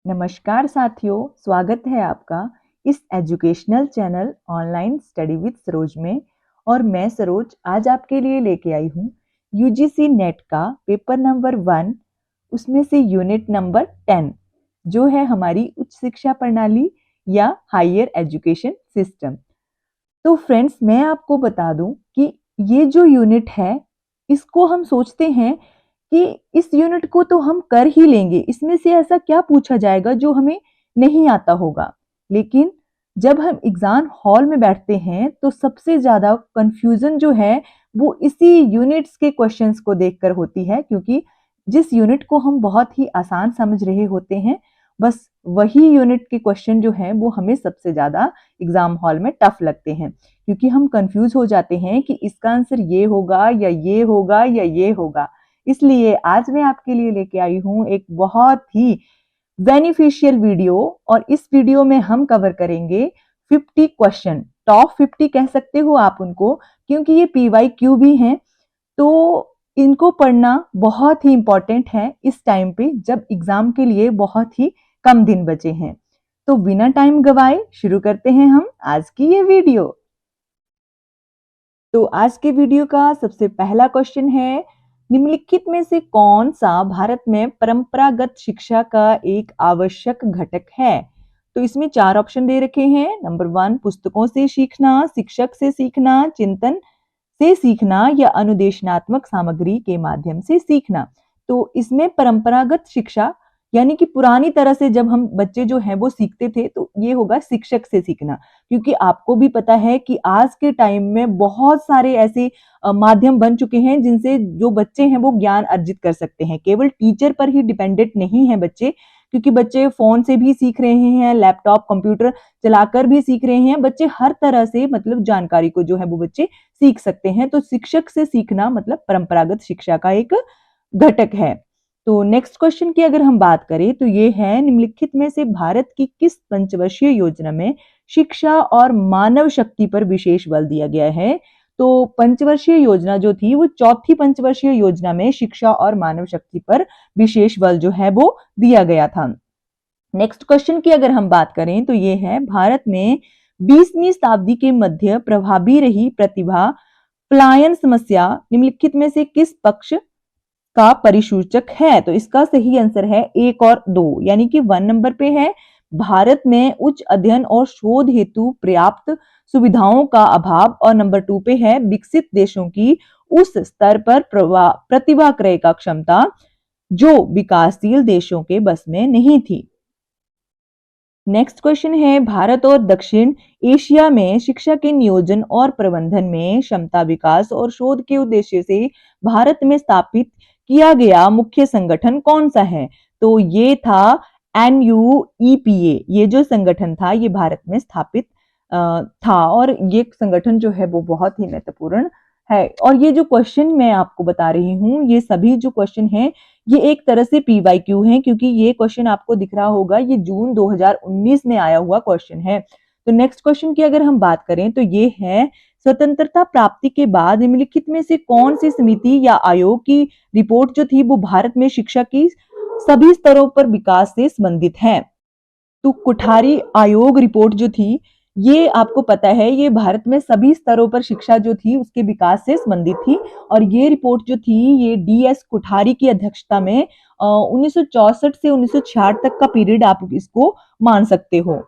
नमस्कार साथियों, स्वागत है आपका इस educational channel online study with Saroj में। और मैं सरोज आज आपके लिए लेके आई हूँ यूजीसी नेट का पेपर नंबर 1, उसमें से यूनिट नंबर 10 जो है हमारी उच्च शिक्षा प्रणाली या हायर एजुकेशन सिस्टम। तो फ्रेंड्स, मैं आपको बता दूं कि ये जो यूनिट है इसको हम सोचते हैं कि इस यूनिट को तो हम कर ही लेंगे, इसमें से ऐसा क्या पूछा जाएगा जो हमें नहीं आता होगा। लेकिन जब हम एग्जाम हॉल में बैठते हैं तो सबसे ज्यादा कंफ्यूजन जो है वो इसी यूनिट्स के क्वेश्चंस को देखकर होती है, क्योंकि जिस यूनिट को हम बहुत ही आसान समझ रहे होते हैं, बस वही यूनिट के क्वेश्चन जो हैं वो हमें सबसे ज्यादा एग्जाम हॉल में टफ लगते हैं, क्योंकि हम कंफ्यूज हो जाते हैं कि इसका आंसर ये होगा या ये होगा या ये होगा। इसलिए आज मैं आपके लिए लेके आई हूँ एक बहुत ही बेनिफिशियल वीडियो, और इस वीडियो में हम कवर करेंगे 50 क्वेश्चन, टॉप 50 कह सकते हो आप उनको, क्योंकि ये PYQ भी हैं। तो इनको पढ़ना बहुत ही इंपॉर्टेंट है इस टाइम पे जब एग्जाम के लिए बहुत ही कम दिन बचे हैं। तो बिना टाइम गवाए शुरू करते हैं हम आज की ये वीडियो। तो आज के वीडियो का सबसे पहला क्वेश्चन है, निम्नलिखित में से कौन सा भारत में परंपरागत शिक्षा का एक आवश्यक घटक है? तो इसमें 4 ऑप्शन दे रखे हैं। नंबर 1 पुस्तकों से सीखना, शिक्षक से सीखना, चिंतन से सीखना या अनुदेशनात्मक सामग्री के माध्यम से सीखना। तो इसमें परंपरागत शिक्षा यानी कि पुरानी तरह से जब हम बच्चे जो हैं वो सीखते थे, तो ये होगा शिक्षक से सीखना, क्योंकि आपको भी पता है कि आज के टाइम में बहुत सारे ऐसे माध्यम बन चुके हैं जिनसे जो बच्चे हैं वो ज्ञान अर्जित कर सकते हैं। केवल टीचर पर ही डिपेंडेंट नहीं है बच्चे, क्योंकि बच्चे फोन से भी सीख रहे हैं, लैपटॉप कंप्यूटर चलाकर भी सीख रहे हैं। बच्चे हर तरह से मतलब जानकारी को जो है वो बच्चे सीख सकते हैं। तो शिक्षक से सीखना मतलब परंपरागत शिक्षा का एक घटक है। तो नेक्स्ट क्वेश्चन की अगर हम बात करें तो ये है, निम्नलिखित में से भारत की किस पंचवर्षीय योजना में शिक्षा और मानव शक्ति पर विशेष बल दिया गया है? तो पंचवर्षीय योजना जो थी वो चौथी पंचवर्षीय योजना में शिक्षा और मानव शक्ति पर विशेष बल जो है वो दिया गया था। नेक्स्ट क्वेश्चन की अगर हम बात करें तो ये है, भारत में 20वीं शताब्दी के मध्य प्रभावी रही प्रतिभा पलायन समस्या निम्नलिखित में से किस पक्ष का परिसूचक है? तो इसका सही आंसर है 1 और 2, यानी कि 1 नंबर पे है, भारत में उच्च अध्ययन और शोध हेतु पर्याप्त सुविधाओं का अभाव, और नंबर 2 पे है, विकसित देशों की उस स्तर पर प्रतिभा क्रय का क्षमता जो विकासशील देशों के बस में नहीं थी। नेक्स्ट क्वेश्चन है, भारत और दक्षिण एशिया में शिक्षा के नियोजन और प्रबंधन में क्षमता विकास और शोध के उद्देश्य से भारत में स्थापित किया गया मुख्य संगठन कौन सा है? तो ये था NUEPA। ये जो संगठन था ये भारत में स्थापित था, और ये संगठन जो है वो बहुत ही महत्वपूर्ण है। और ये जो क्वेश्चन मैं आपको बता रही हूँ, ये सभी जो क्वेश्चन हैं ये एक तरह से PYQ है, क्योंकि ये क्वेश्चन आपको दिख रहा होगा, ये जून 2019 में आया हुआ क्वेश्चन है। तो नेक्स्ट क्वेश्चन की अगर हम बात करें तो ये है, स्वतंत्रता प्राप्ति के बाद निम्नलिखित में से कौन सी समिति या आयोग की रिपोर्ट जो थी वो भारत में शिक्षा की सभी स्तरों पर विकास से संबंधित है? तो कुठारी आयोग रिपोर्ट जो थी, ये आपको पता है ये भारत में सभी स्तरों पर शिक्षा जो थी उसके विकास से संबंधित थी। और ये रिपोर्ट जो थी ये DS कुठारी की अध्यक्षता में 1964 से 1966 तक का पीरियड आप इसको मान सकते हो।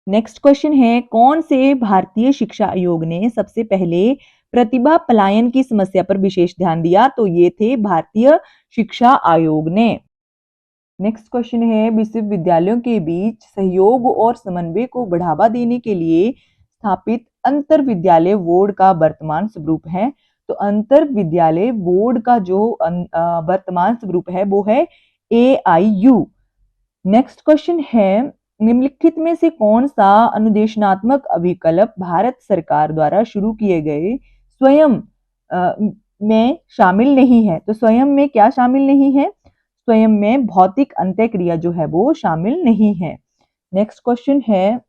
नेक्स्ट क्वेश्चन है, कौन से भारतीय शिक्षा आयोग ने सबसे पहले प्रतिभा पलायन की समस्या पर विशेष ध्यान दिया? तो ये थे भारतीय शिक्षा आयोग ने। नेक्स्ट क्वेश्चन है, विश्वविद्यालयों के बीच सहयोग और समन्वय को बढ़ावा देने के लिए स्थापित अंतर विद्यालय बोर्ड का वर्तमान स्वरूप है? तो अंतर विद्यालय बोर्ड का जो वर्तमान स्वरूप है वो है AIU। नेक्स्ट क्वेश्चन है, निम्नलिखित में से कौन सा अनुदेशनात्मक अभिकल्प भारत सरकार द्वारा शुरू किए गए स्वयं में शामिल नहीं है? तो स्वयं में क्या शामिल नहीं है? स्वयं में भौतिक अंत्यक्रिया जो है वो शामिल नहीं है। नेक्स्ट क्वेश्चन है,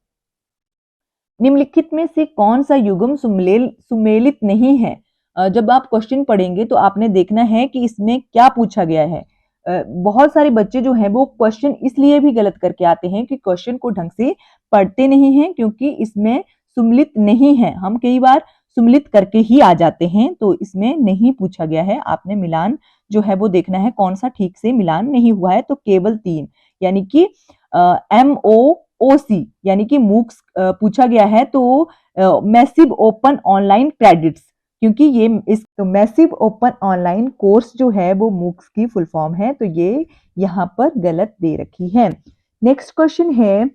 निम्नलिखित में से कौन सा युग्म सुमेलित नहीं है? जब आप क्वेश्चन पढ़ेंगे तो आपने देखना है कि इसमें क्या पूछा गया है। बहुत सारे बच्चे जो हैं वो क्वेश्चन इसलिए भी गलत करके आते हैं कि क्वेश्चन को ढंग से पढ़ते नहीं हैं, क्योंकि इसमें सुम्मिलित नहीं है। हम कई बार सुम्मिलित करके ही आ जाते हैं, तो इसमें नहीं पूछा गया है। आपने मिलान जो है वो देखना है कौन सा ठीक से मिलान नहीं हुआ है। तो केवल 3 यानी कि MOOC यानी कि मूक्स पूछा गया है, तो मैसिव ओपन ऑनलाइन क्रेडिट्स, क्योंकि ये इस तो मैसिव ओपन ऑनलाइन कोर्स जो है वो मूक्स की फुल फॉर्म है, तो ये यहाँ पर गलत दे रखी है। नेक्स्ट क्वेश्चन है,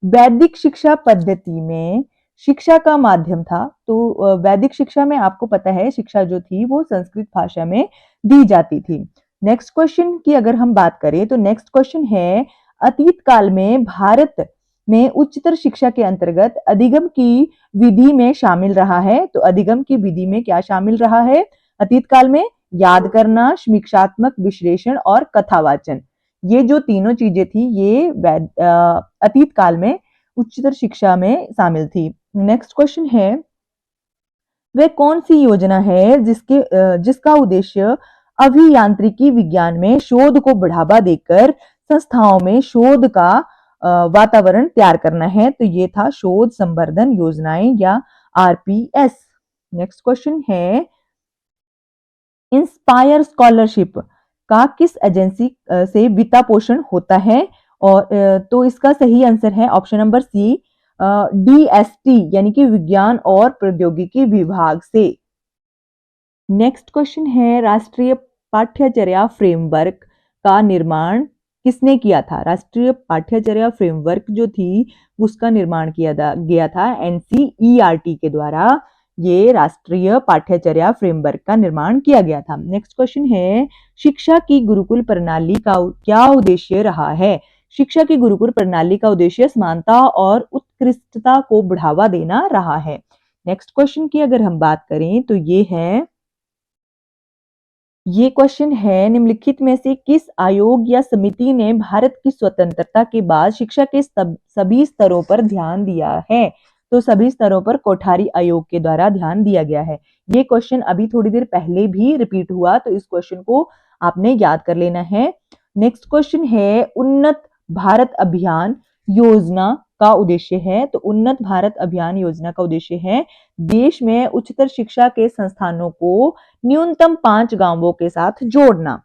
वैदिक शिक्षा पद्धति में शिक्षा का माध्यम था। तो वैदिक शिक्षा में आपको पता है शिक्षा जो थी वो संस्कृत भाषा में दी जाती थी। नेक्स्ट क्वेश्चन की अगर हम बात करें तो नेक्स्ट क्वेश्चन है, अतीत काल में भारत में उच्चतर शिक्षा के अंतर्गत अधिगम की विधि में शामिल रहा है। तो अधिगम की विधि में क्या शामिल रहा है अतीत काल में? याद करना, समीक्षात्मक विश्लेषण और कथावाचन। ये जो तीनों चीजें थी ये अतीत काल में उच्चतर शिक्षा में शामिल थी। नेक्स्ट क्वेश्चन है, वह कौन सी योजना है जिसका उद्देश्य अभियांत्रिकी विज्ञान में शोध को बढ़ावा देकर संस्थाओं में शोध का वातावरण तैयार करना है? तो ये था शोध संवर्धन योजनाएं या RPS। नेक्स्ट क्वेश्चन है, इंस्पायर स्कॉलरशिप का किस एजेंसी से वित्त पोषण होता है? और तो इसका सही आंसर है ऑप्शन नंबर सी, DST यानी कि विज्ञान और प्रौद्योगिकी विभाग से। नेक्स्ट क्वेश्चन है, राष्ट्रीय पाठ्यचर्या फ्रेमवर्क का निर्माण किसने किया था? राष्ट्रीय पाठ्यचर्या फ्रेमवर्क जो थी उसका निर्माण किया गया था NCERT के द्वारा। ये राष्ट्रीय पाठ्यचर्या फ्रेमवर्क का निर्माण किया गया था। नेक्स्ट क्वेश्चन है, शिक्षा की गुरुकुल प्रणाली का क्या उद्देश्य रहा है? शिक्षा की गुरुकुल प्रणाली का उद्देश्य समानता और उत्कृष्टता को बढ़ावा देना रहा है। नेक्स्ट क्वेश्चन की अगर हम बात करें तो ये क्वेश्चन है, निम्नलिखित में से किस आयोग या समिति ने भारत की स्वतंत्रता के बाद शिक्षा के सभी स्तरों पर ध्यान दिया है? तो सभी स्तरों पर कोठारी आयोग के द्वारा ध्यान दिया गया है। ये क्वेश्चन अभी थोड़ी देर पहले भी रिपीट हुआ, तो इस क्वेश्चन को आपने याद कर लेना है। नेक्स्ट क्वेश्चन है, उन्नत भारत अभियान योजना का उद्देश्य है? तो उन्नत भारत अभियान योजना का उद्देश्य है देश में उच्चतर शिक्षा के संस्थानों को न्यूनतम 5 गांवों के साथ जोड़ना।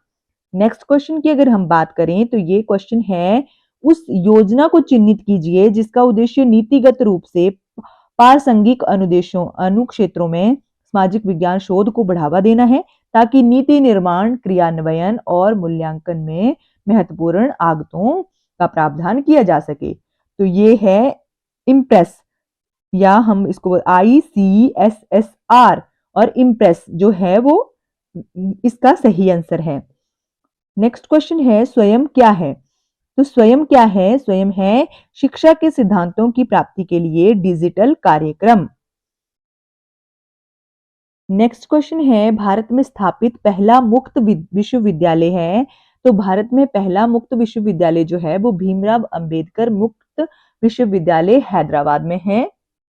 नेक्स्ट क्वेश्चन की अगर हम बात करें तो ये क्वेश्चन है, उस योजना को चिन्हित कीजिए जिसका उद्देश्य नीतिगत रूप से प्रासंगिक अनुक्षेत्रों में सामाजिक विज्ञान शोध को बढ़ावा देना है, ताकि नीति निर्माण, क्रियान्वयन और मूल्यांकन में महत्वपूर्ण आगतों का प्रावधान किया जा सके। तो ये है इम्प्रेस, या हम इसको ICSSR, और इम्प्रेस जो है वो इसका सही आंसर है। नेक्स्ट क्वेश्चन है, स्वयं क्या है? तो स्वयं क्या है? स्वयं है शिक्षा के सिद्धांतों की प्राप्ति के लिए डिजिटल कार्यक्रम। नेक्स्ट क्वेश्चन है, भारत में स्थापित पहला मुक्त विश्वविद्यालय है? तो भारत में पहला मुक्त विश्वविद्यालय जो है वो भीमराव अंबेडकर मुक्त विश्वविद्यालय हैदराबाद में है।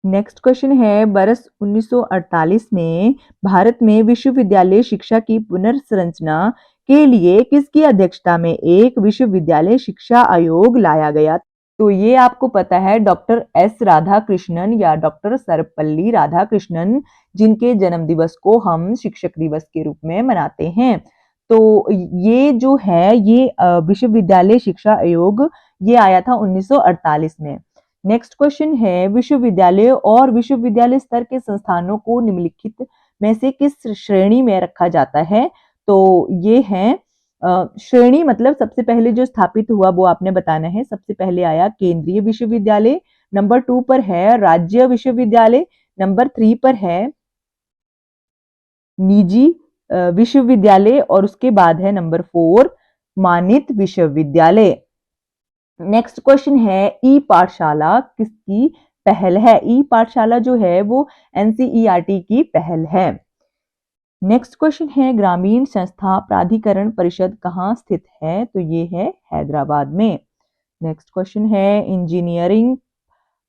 नेक्स्ट क्वेश्चन है, वर्ष 1948 में भारत में विश्वविद्यालय शिक्षा की पुनर्संरचना के लिए किसकी अध्यक्षता में एक विश्वविद्यालय शिक्षा आयोग लाया गया? तो ये आपको पता है डॉक्टर S राधाकृष्णन या डॉक्टर सर्वपल्ली राधाकृष्णन, जिनके जन्म दिवस को हम शिक्षक दिवस के रूप में मनाते हैं। तो ये जो है ये विश्वविद्यालय शिक्षा आयोग ये आया था 1948 में। नेक्स्ट क्वेश्चन है, विश्वविद्यालय और विश्वविद्यालय स्तर के संस्थानों को निम्नलिखित में से किस श्रेणी में रखा जाता है? तो ये है श्रेणी, मतलब सबसे पहले जो स्थापित हुआ वो आपने बताना है। सबसे पहले आया केंद्रीय विश्वविद्यालय, नंबर 2 पर है राज्य विश्वविद्यालय, नंबर 3 पर है निजी विश्वविद्यालय, और उसके बाद है नंबर 4 मानित विश्वविद्यालय। नेक्स्ट क्वेश्चन है, ई पाठशाला किसकी पहल है? ई पाठशाला जो है वो NCERT की पहल है। नेक्स्ट क्वेश्चन है, ग्रामीण संस्था प्राधिकरण परिषद कहाँ स्थित है? तो ये है हैदराबाद में। नेक्स्ट क्वेश्चन है, इंजीनियरिंग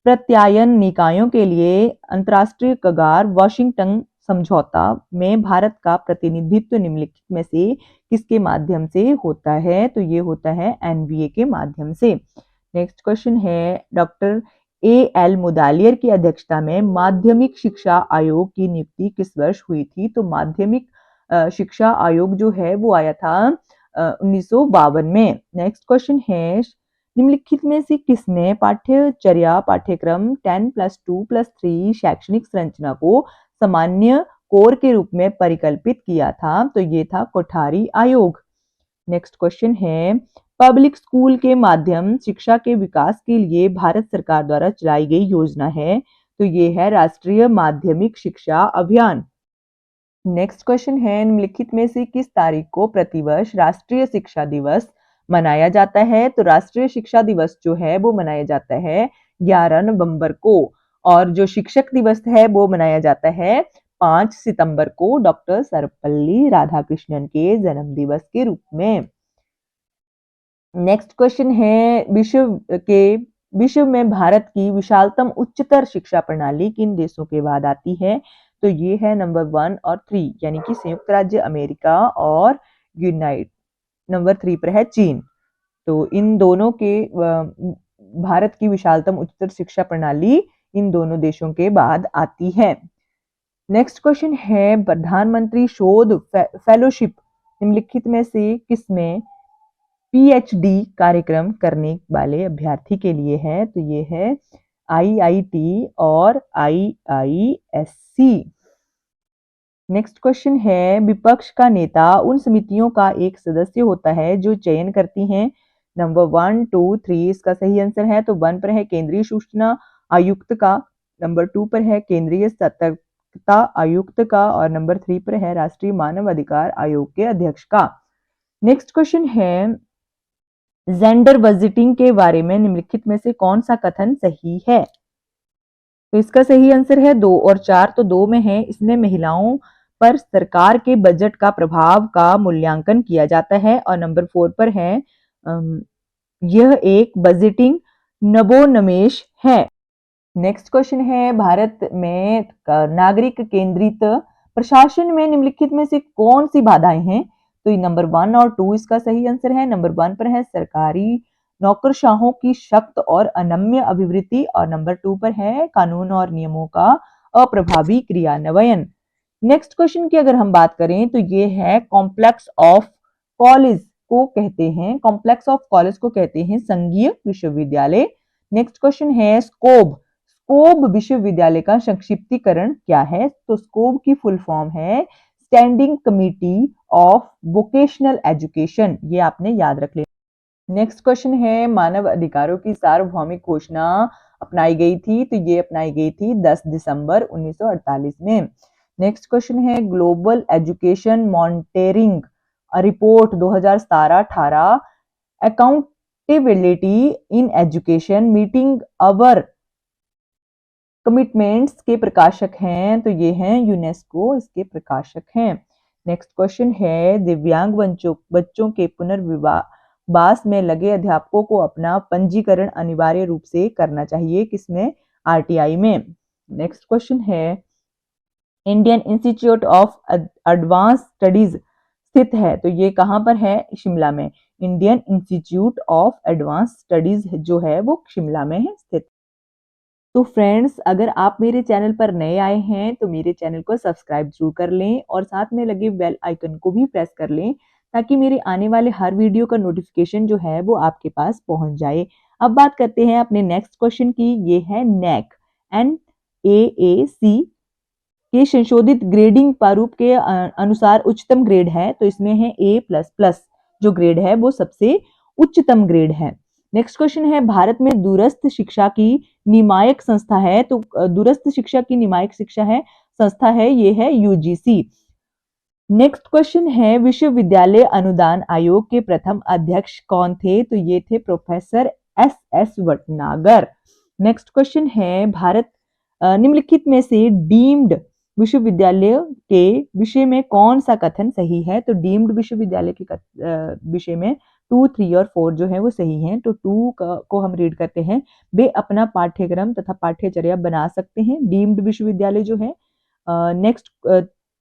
प्रत्यायन निकायों के लिए अंतरराष्ट्रीय कगार वाशिंगटन समझौता में भारत का प्रतिनिधित्व निम्नलिखित में से किसके माध्यम से होता है? तो ये होता है एनबीए के माध्यम से। नेक्स्ट क्वेश्चन है, डॉक्टर एएल मुदालियर की अध्यक्षता में माध्यमिक शिक्षा आयोग की नियुक्ति किस वर्ष हुई थी? तो माध्यमिक शिक्षा आयोग जो है वो आया था 1952 में। नेक्स्ट क्वेश्चन है, निम्नलिखित में से किसने पाठ्यचर्या पाठ्यक्रम 10+2+3 शैक्षणिक संरचना को सामान्य कोर के रूप में परिकल्पित किया था? तो ये था कोठारी आयोग। नेक्स्ट क्वेश्चन है, पब्लिक स्कूल के माध्यम शिक्षा के विकास के लिए भारत सरकार द्वारा चलाई गई योजना है? तो ये है राष्ट्रीय माध्यमिक शिक्षा अभियान। नेक्स्ट क्वेश्चन है, निम्नलिखित में से किस तारीख को प्रतिवर्ष राष्ट्रीय शिक्षा दिवस मनाया जाता है? तो राष्ट्रीय शिक्षा दिवस जो है वो मनाया जाता है 11 नवंबर को, और जो शिक्षक दिवस है वो मनाया जाता है 5 सितंबर को डॉक्टर सर्वपल्ली राधाकृष्णन के जन्म दिवस के रूप में। नेक्स्ट क्वेश्चन है, विश्व में भारत की विशालतम उच्चतर शिक्षा प्रणाली किन देशों के बाद आती है? तो ये है नंबर 1 और 3, यानी कि संयुक्त राज्य अमेरिका और नंबर 3 पर है चीन। तो इन दोनों के भारत की विशालतम उच्चतर शिक्षा प्रणाली इन दोनों देशों के बाद आती है। नेक्स्ट क्वेश्चन है, प्रधानमंत्री शोध फेलोशिप निम्नलिखित में से किसमें पीएचडी कार्यक्रम करने वाले अभ्यर्थी के लिए है? तो ये है आईआईटी और आईआईएससी। नेक्स्ट क्वेश्चन है, विपक्ष का नेता उन समितियों का एक सदस्य होता है जो चयन करती हैं? नंबर 1, 2, 3 इसका सही आंसर है। तो 1 पर है केंद्रीय सूचना आयुक्त का, नंबर 2 पर है केंद्रीय सतर्कता आयुक्त का, और नंबर 3 पर है राष्ट्रीय मानव अधिकार आयोग के अध्यक्ष का। नेक्स्ट क्वेश्चन है, जेंडर बजटिंग के बारे में निम्नलिखित में से कौन सा कथन सही है? तो इसका सही आंसर है 2 और 4। तो 2 में है, इसमें महिलाओं पर सरकार के बजट का प्रभाव का मूल्यांकन किया जाता है, और नंबर 4 पर है यह एक बजटिंग नवोन्मेष है। नेक्स्ट क्वेश्चन है, भारत में नागरिक केंद्रित प्रशासन में निम्नलिखित में से कौन सी बाधाएं हैं? तो नंबर 1 और 2 इसका सही आंसर है। नंबर 1 पर है सरकारी नौकरशाहों की सख्त और अनम्य अभिवृद्धि, और नंबर 2 पर है कानून और नियमों का अप्रभावी क्रियान्वयन। नेक्स्ट क्वेश्चन की अगर हम बात करें तो ये है कॉम्प्लेक्स ऑफ कॉलेज को कहते हैं, कॉम्प्लेक्स ऑफ कॉलेज को कहते हैं संघीय विश्वविद्यालय। नेक्स्ट क्वेश्चन है, स्कोब विश्वविद्यालय का संक्षिप्तीकरण क्या है? तो स्कोब की फुल फॉर्म है standing committee of vocational education, ये आपने याद रख लेना। नेक्स्ट क्वेश्चन है, मानव अधिकारों की सार्वभौमिक घोषणा अपनाई गई थी? तो ये अपनाई गई थी 10 दिसंबर 1948 में। नेक्स्ट क्वेश्चन है, global education monitoring report 2017-18 accountability in education meeting our commitments के प्रकाशक हैं? तो ये हैं यूनेस्को इसके प्रकाशक हैं। नेक्स्ट क्वेश्चन है, दिव्यांग बच्चों के पुनर्वास में लगे अध्यापकों को अपना पंजीकरण अनिवार्य रूप से करना चाहिए किसमें? आरटीआई में। नेक्स्ट क्वेश्चन है, Indian institute of advance studies स्थित है? तो ये कहाँ पर है? शिमला में। Indian institute of advance studies जो है वो शिमला में है स्थित। तो फ्रेंड्स, अगर आप मेरे चैनल पर नए आए हैं तो मेरे चैनल को सब्सक्राइब जरूर कर लें और साथ में लगे बेल आइकन को भी प्रेस कर लें ताकि मेरे आने वाले हर वीडियो का नोटिफिकेशन जो है वो आपके पास पहुंच जाए। अब बात करते हैं अपने नेक्स्ट क्वेश्चन की। ये है नैक NAAC के संशोधित ग्रेडिंग प्रारूप के अनुसार उच्चतम ग्रेड है, तो इसमें है A++ जो ग्रेड है वो सबसे उच्चतम ग्रेड है। नेक्स्ट क्वेश्चन है, भारत में दूरस्थ शिक्षा की नियामक संस्था है? तो दूरस्थ शिक्षा की नियामक संस्था है ये है UGC। नेक्स्ट क्वेश्चन है, विश्वविद्यालय अनुदान आयोग के प्रथम अध्यक्ष कौन थे? तो ये थे professor SS Bhatnagar. Next question है, भारत निम्नलिखित में से डीम्ड विश्वविद्यालय के विषय में कौन सा कथन सही है? तो डीम्ड विश्वविद्यालय के विषय में 2, 3 और 4 जो है वो सही हैं। तो 2 को हम रीड करते हैं, वे अपना पाठ्यक्रम तथा पाठ्यचर्या बना सकते हैं। डीम्ड विश्वविद्यालय जो है नेक्स्ट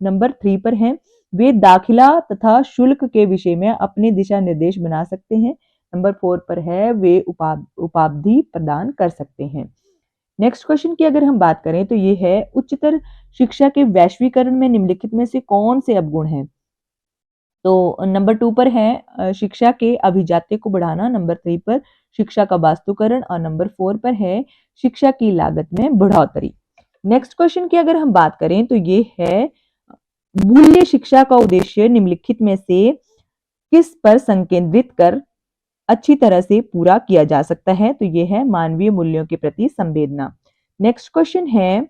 नंबर 3 पर है, वे दाखिला तथा शुल्क के विषय में अपने दिशा निर्देश बना सकते हैं। नंबर 4 पर है, वे उपाधि प्रदान कर सकते हैं। नेक्स्ट क्वेश्चन की अगर हम बात करें तो ये है, उच्चतर शिक्षा के वैश्वीकरण में निम्नलिखित में से कौन से अवगुण हैं? तो नंबर 2 पर है शिक्षा के अभिजात्य को बढ़ाना, नंबर 3 पर शिक्षा का वास्तुकरण और नंबर 4 पर है शिक्षा की लागत में बढ़ोतरी। नेक्स्ट क्वेश्चन की अगर हम बात करें तो ये है, मूल्य शिक्षा का उद्देश्य निम्नलिखित में से किस पर संकेंद्रित कर अच्छी तरह से पूरा किया जा सकता है? तो ये है मानवीय मूल्यों के प्रति संवेदना। नेक्स्ट क्वेश्चन है,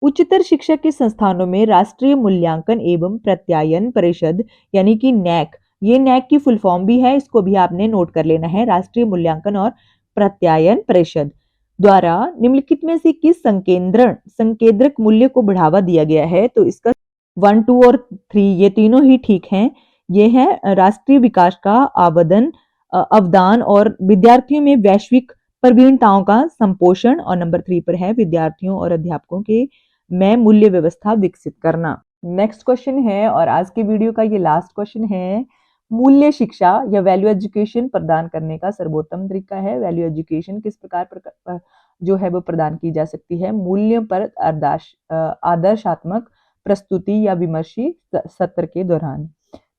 उच्चतर शिक्षा के संस्थानों में राष्ट्रीय मूल्यांकन एवं प्रत्यायन परिषद यानी कि नैक, ये नैक की फुल फॉर्म भी है, इसको भी आपने नोट कर लेना है। राष्ट्रीय मूल्यांकन और प्रत्यायन परिषद द्वारा निम्नलिखित में से किस संकेंद्रक मूल्य को बढ़ावा दिया गया है? तो इसका 1, 2 और 3 ये तीनों ही ठीक हैं। ये है राष्ट्रीय विकास का अवदान और विद्यार्थियों में वैश्विक प्रवीणताओं का संपोषण, और नंबर 3 पर है विद्यार्थियों और अध्यापकों के में मूल्य व्यवस्था विकसित करना। नेक्स्ट क्वेश्चन है और आज के वीडियो का ये लास्ट क्वेश्चन है, मूल्य शिक्षा या वैल्यू एजुकेशन प्रदान करने का सर्वोत्तम तरीका है। वैल्यू एजुकेशन किस प्रकार जो है वो प्रदान की जा सकती है? मूल्य पर आदर्शात्मक प्रस्तुति या विमर्शी सत्र के दौरान।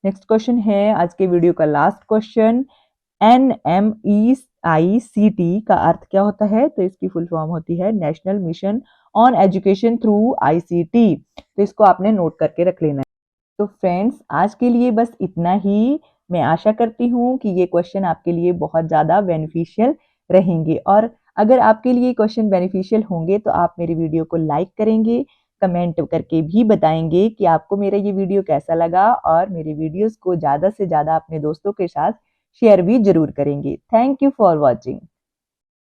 नेक्स्ट क्वेश्चन है आज के वीडियो का लास्ट क्वेश्चन, NMEICT का अर्थ क्या होता है? तो इसकी फुल फॉर्म होती है national mission on education through ICT। तो इसको आपने नोट करके रख लेना है। तो फ्रेंड्स, आज के लिए बस इतना ही। मैं आशा करती हूँ कि ये क्वेश्चन आपके लिए बहुत ज़्यादा बेनिफिशियल रहेंगे, और अगर आपके लिए क्वेश्चन बेनिफिशियल होंगे तो आप मेरे वीडियो को लाइक करेंगे, कमेंट करके भी बताएंगे कि आपको मेरा ये वीडियो कैसा लगा, और मेरे वीडियोस को ज़्यादा से ज़्यादा अपने दोस्तों के साथ शेयर भी जरूर करेंगे। Thank you for watching.